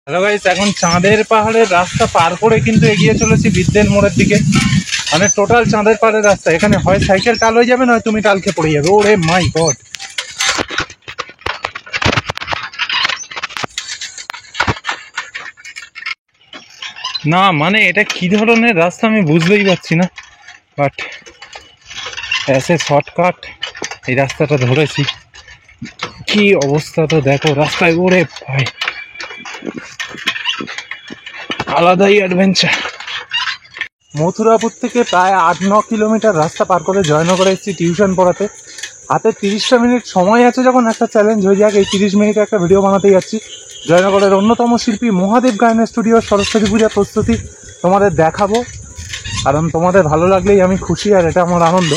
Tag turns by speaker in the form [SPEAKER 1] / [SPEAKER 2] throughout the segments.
[SPEAKER 1] Hello guys, এখন চাঁদের পাহাড়ের রাস্তা পার করে কিন্তু এগিয়ে চলেছি বিদ্যের মোড়ের দিকে। মানে টোটাল চাঁদের পাহাড়ের রাস্তা। এখানে হয় সাইকেল টাল হয়ে যাবে, নয় তুমি টাল খেয়ে পড়ে যাবে। ওরে মাই গড! না মানে এটা কি ধরনের রাস্তা আমি বুঝতেই পারছি না, বাট এসে শর্টকাট এই রাস্তাটা ধরেছি। কি অবস্থা তো দেখো রাস্তায়। ওরে ভাই, আলাদাই অ্যাডভেঞ্চার। মথুরাপুর থেকে প্রায় 8-9 কিলোমিটার রাস্তা পার করে জয়নগরে এসেছি টিউশন পড়াতে। হাতে 30টা মিনিট সময় আছে, যখন একটা চ্যালেঞ্জ হয়ে যাক এই 30 মিনিটে একটা ভিডিও বানাতে যাচ্ছি। জয়নগরের অন্যতম শিল্পী মহাদেব গায়নের স্টুডিও সরস্বতী পূজার প্রস্তুতি তোমাদের দেখাবো, কারণ তোমাদের ভালো লাগলেই আমি খুশি, আর এটা আমার আনন্দ।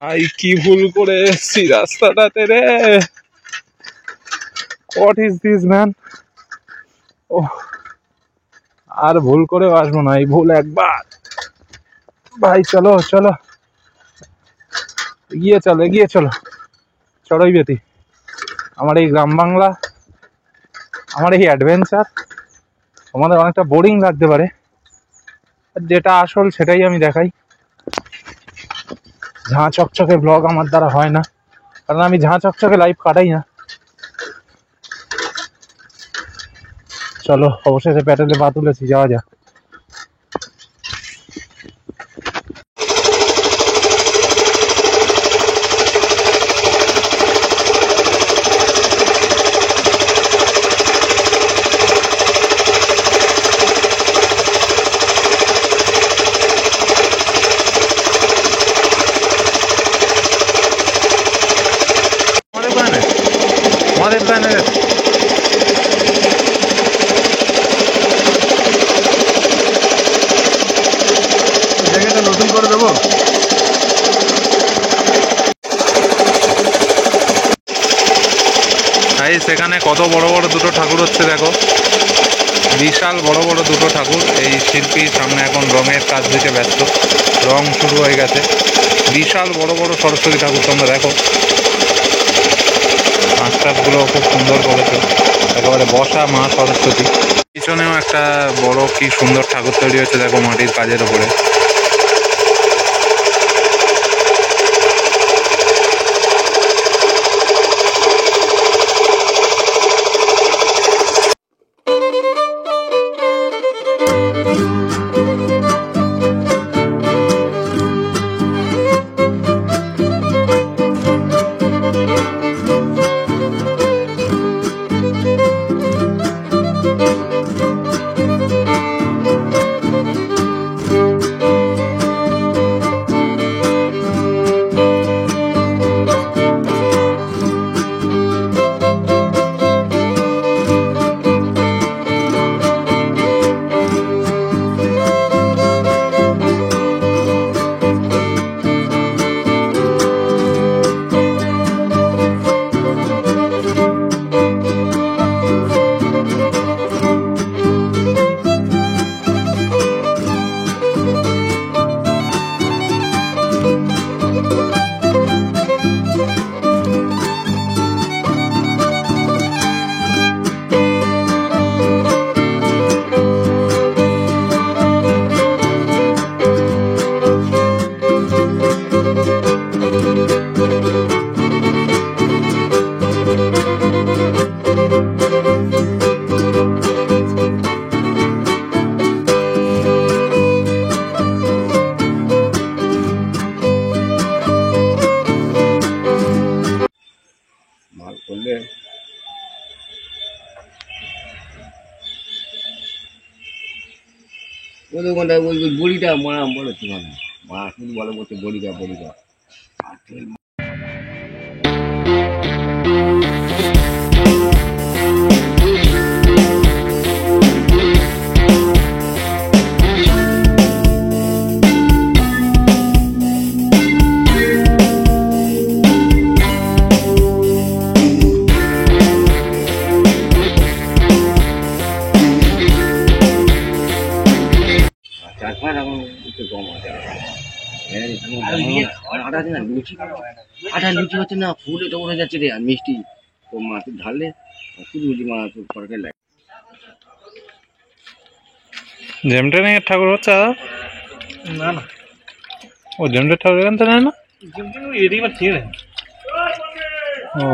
[SPEAKER 1] ভাই কি ভুল করে এসেছি রাস্তাটাতে রে! What is this man! ও, আর ভুল করেও আসবো না, এই ভুল একবার। ভাই চলো চলো, এগিয়ে চলো এগিয়ে চলো। চড়ই বেতি আমার এই গ্রাম বাংলা, আমার এই অ্যাডভেঞ্চার তোমাদের অনেকটা বোরিং লাগতে পারে, যেটা আসল সেটাই আমি দেখাই। ঝাঁ চকচকে ব্লগ আমার দ্বারা হয় না, কারণ আমি ঝাঁ চকচকে লাইফ কাটাই না। চলো, অবশেষে প্যাটেলে পা তুলেছি, যাওয়া যাক। আমাদের প্ল্যানে জায়গাটা নতুন করে দেবো। সেখানে কত বড় বড় দুটো ঠাকুর হচ্ছে দেখো, বিশাল বড় বড় দুটো ঠাকুর। এই শিল্পী সামনে এখন রঙের কাজ দিতে ব্যস্ত, রং শুরু হয়ে গেছে। বিশাল বড় বড় সরস্বতী ঠাকুর তোমরা দেখো, মাস্টারগুলো খুব সুন্দর করেছে, একেবারে বসা মা সরস্বতী। পিছনেও একটা বড় কি সুন্দর ঠাকুর তৈরি হচ্ছে দেখো, মাটির কাজের ওপরে।
[SPEAKER 2] ওই বড়িটা মা বলেছি, মা শুধু বলে বলছে বড়িটা বড়িটা। আটা লুচি হচ্ছে না, ফুল এটা উড়ে যাচ্ছে রে, আর মিষ্টি তো মাছ ঢাললে শুধু মা তরকারি লাগে।
[SPEAKER 1] জেমটেনিং এর ঠাকুর হচ্ছে দাদা?
[SPEAKER 3] না না,
[SPEAKER 1] ও জেমটের ঠাকুর এখান থেকে নেয় না?
[SPEAKER 3] এদিকে ঠিক নেই।
[SPEAKER 1] ও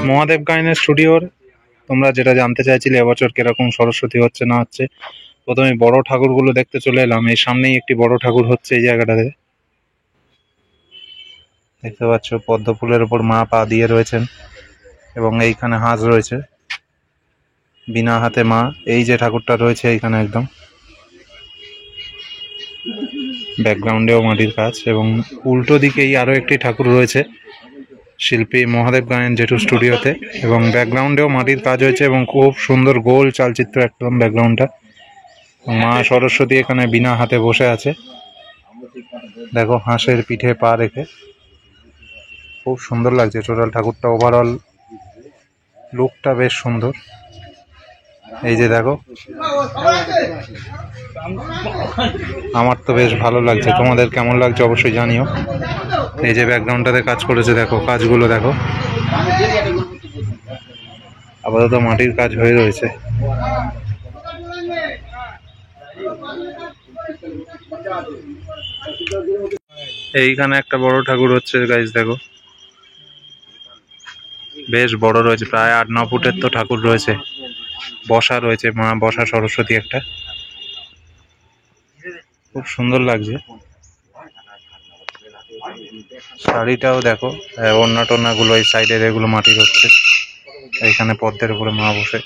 [SPEAKER 1] মহাদেব গায়নের স্টুডিওর তোমরা যেটা জানতে চাইছিলে এবছর কিরকম সরস্বতী হচ্ছে না হচ্ছে, প্রথমে বড় ঠাকুরগুলো দেখতে চলে এলাম। এই সামনেই একটি বড় ঠাকুর হচ্ছে এই জায়গাটাতে, দেখতে পাচ্ছ পদ্ম ফুলের উপর মা পা দিয়ে রয়েছেন এবং এইখানে হাঁস রয়েছে, বিনা হাতে মা। এই যে ঠাকুরটা রয়েছে এইখানে একদম ব্যাকগ্রাউন্ডেও মাটির কাজ, এবং উল্টো দিকেই আরো একটি ঠাকুর রয়েছে শিল্পী মহাদেব গায়ন জেঠু স্টুডিওতে, এবং ব্যাকগ্রাউন্ডেও মাটির কাজ হয়েছে এবং খুব সুন্দর গোল চালচিত্র একদম ব্যাকগ্রাউন্ডটা। মা সরস্বতী এখানে বিনা হাতে বসে আছে, দেখো হাঁসের পিঠে পা রেখে, খুব সুন্দর লাগছে টোটাল ঠাকুরটা। ওভারঅল লুকটা বেশ সুন্দর। এই যে দেখো, আমার তো বেশ ভালো লাগছে, তোমাদের কেমন লাগছে অবশ্যই জানিও। এই যে ব্যাকগ্রাউন্ডটাতে কাজ করেছে দেখো, কাজগুলো দেখো, আপাতত মাটির কাজ হয়ে রয়েছে। এইখানে একটা বড় ঠাকুর হচ্ছে গাইস, দেখো বেশ বড় রয়েছে, প্রায় 8-9 ফুটের তো ঠাকুর রয়েছে। বসা রয়েছে মা, বসা সরস্বতী একটা, খুব সুন্দর লাগছে। শাড়িটাও দেখো, ওড়না টোনা গুলো এই সাইডের এগুলো মাটির হচ্ছে, এইখানে পদ্মের উপরে মা বসে।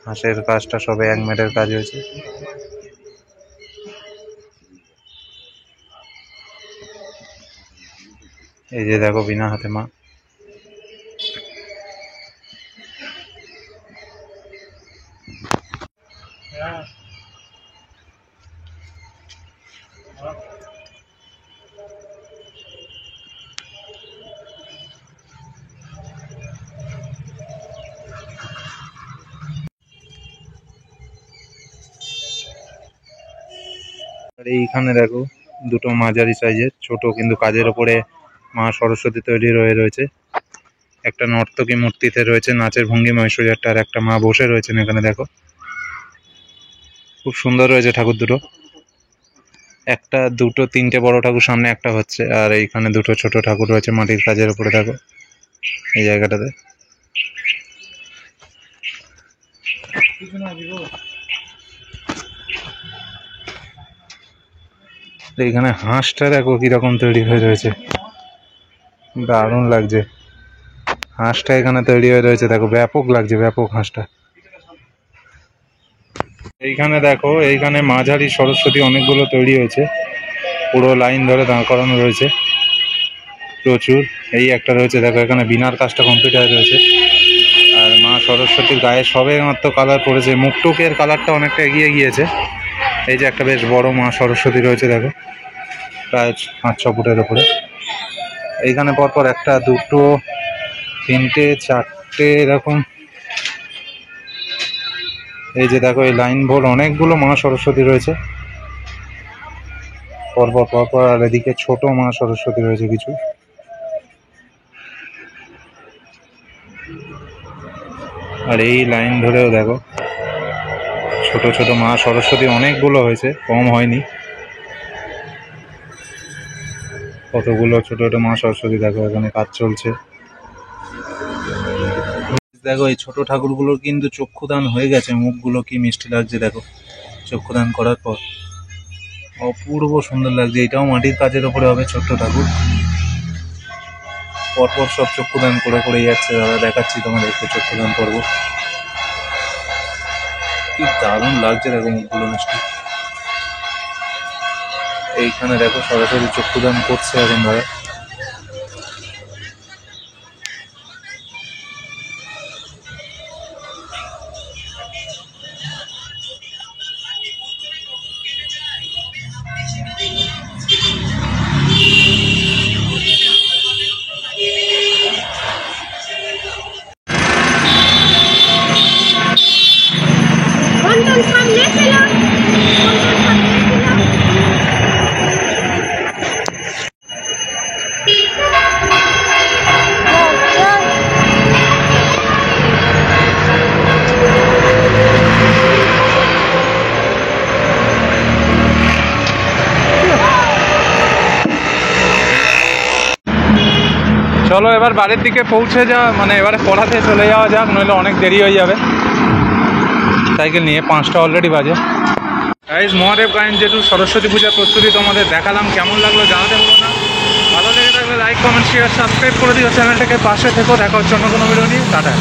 [SPEAKER 1] হাঁসের কাজটা সবে একমেটের কাজ হয়েছে। এই যে দেখো বিনা হাতে মা। আর এইখানে দেখো দুটো মাঝারি সাইজের ছোট কিন্তু কাজের ওপরে মা সরস্বতী তৈরি রয়েছে। একটা নর্তকী মূর্তিতে রয়েছে, নাচের ভঙ্গিমা ঐশ্বর্যটা, আর একটা মা বসে রয়েছেন এখানে দেখো, খুব সুন্দর রয়েছে ঠাকুর দুটো। একটা দুটো তিনটে বড় ঠাকুর সামনে একটা হচ্ছে, আর এইখানে দুটো ছোট ঠাকুর রয়েছে মাটির কাজের উপরে দেখো এই জায়গাটাতে। এইখানে হাঁসটা দেখো কিরকম তৈরি হয়ে রয়েছে, দারুণ লাগছে হাঁসটা এখানে তৈরি হয়ে রয়েছে, দেখো ব্যাপক লাগছে, ব্যাপক হাঁসটা। এইখানে দেখো, এইখানে মাঝারি সরস্বতী অনেকগুলো তৈরি হয়েছে, পুরো লাইন ধরে দাঁড় করানো রয়েছে প্রচুর। এই একটা রয়েছে দেখো, এখানে বিনার কাজটা কমপ্লিট হয়ে রয়েছে। আর মা সরস্বতীর গায়ে সবে মাত্র কালার করেছে, মুখটুকের কালারটা অনেকটা এগিয়ে গিয়েছে। এই যে একটা বেশ বড় মা সরস্বতী রয়েছে দেখো, প্রায় 5-6 ফুটের উপরে। এইখানে পরপর একটা দুটো তিনটে চারটে এরকম, এই যে দেখো এই লাইন ভোর অনেকগুলো মা সরস্বতী রয়েছে পরপর পরপর। আর এদিকে ছোট মা সরস্বতী রয়েছে কিছু। আর এই লাইন ধরেও দেখো ছোট ছোট মা সরস্বতী অনেকগুলো হয়েছে, কম হয়নি। কতগুলো ছোট ছোট মা সরস্বতী দেখো, এখানে কাজ চলছে। দেখো এই ছোট ঠাকুরগুলোর কিন্তু চক্ষুদান হয়ে গেছে, মুখগুলো কি মিষ্টি লাগছে দেখো চক্ষুদান করার পর, অপূর্ব সুন্দর লাগছে। এটাও মাটির কাজের উপরে হবে ছোট্ট ঠাকুর, পরপর সব চক্ষুদান করে করে যাচ্ছে। দাদা দেখাচ্ছি তোমাদেরকে চক্ষুদান পর্ব, কি দারুণ লাগছে দেখো মুখগুলো মিষ্টি। এইখানে দেখো সরাসরি চক্ষুদান করছে এখন দাদা, চলো এবার বাড়ির দিকে পৌঁছে মানে এবারে পড়াতে চলে যাওয়া যাক, নইলে অনেক দেরি হয়ে যাবে সাইকেল নিয়ে। 5টা অলরেডি বাজে। গাইস, মহাদেব গায়েন যেটু সরস্বতী পূজার প্রস্তুতি তোমাদের দেখালাম, কেমন লাগলো জানাতে ভুলো না। ভালো লেগে থাকলে লাইক, কমেন্ট, শেয়ার, সাবস্ক্রাইব করে দিও চ্যানেলটাকে, পাশে থেকো। দেখা হচ্ছে অন্য কোনো ভিডিও নিয়ে। টাটা।